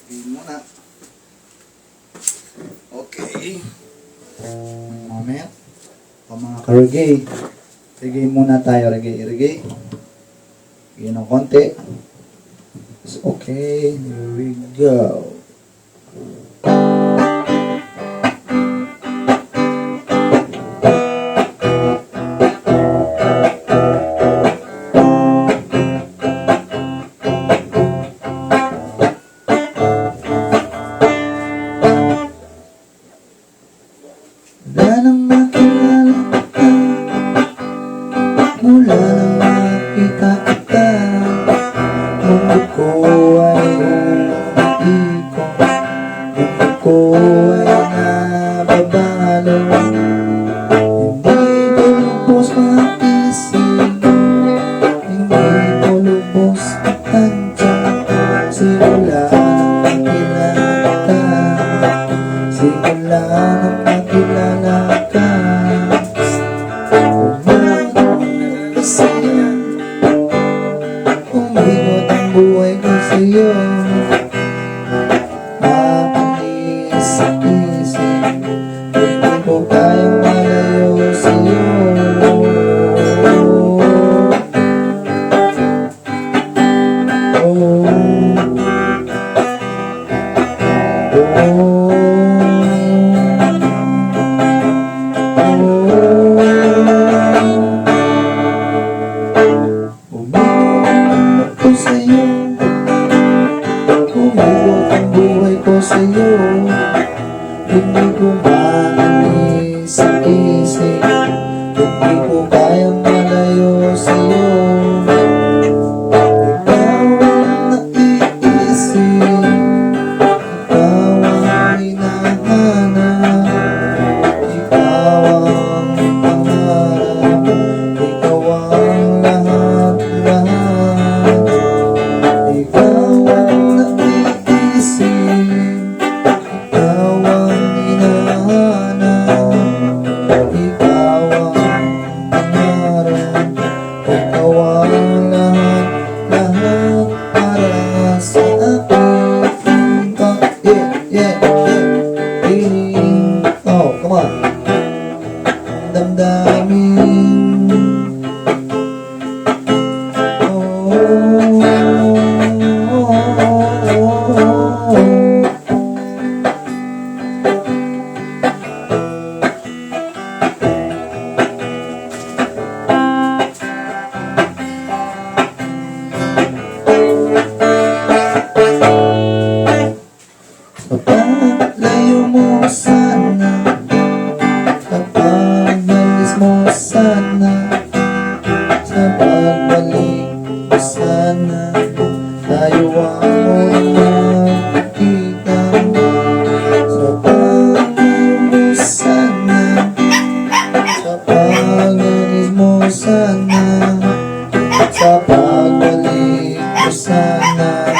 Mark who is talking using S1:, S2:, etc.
S1: Yun muna. Okay. Mamaya. Mga ka-reggae. Reggae muna tayo. Reggae. Bigyan ng konti. Okay. Here we go. Wala nang makilala ka, mula nang makita kita, mundo ko ay umiikot, mundo ko ay nababalo. Hindi ko lubos maisip, hindi ko lubos matantya, simula nang makilala ka, simula nang makilala ka. Umikot ang buhay ko sa'yo, makaisip-isip, hindi ko kayang malayo sa'yo. Umikot ang buhay ko sa'yo, hindi ko maalis sa isip, hindi ko kayang malayo sa'yo. Ikaw ang naiisip, ikaw ang hinahanap, ikaw ang pangarap, ikaw ang lahat-lahat. Ikaw ang naiisip, ikaw ang hinahanap, ikaw ang pangarap, ikaw ang lahat-lahat para sa akin. Feeling, oh, come on. Damdamin. Kapag layo mo sana, kapag malis mo sana, sa pagbalik mo sana, tayo ang muling magkikita. Sa paglayo mo sana, sa pag-alis mo sana, sa pagbalik mo sana,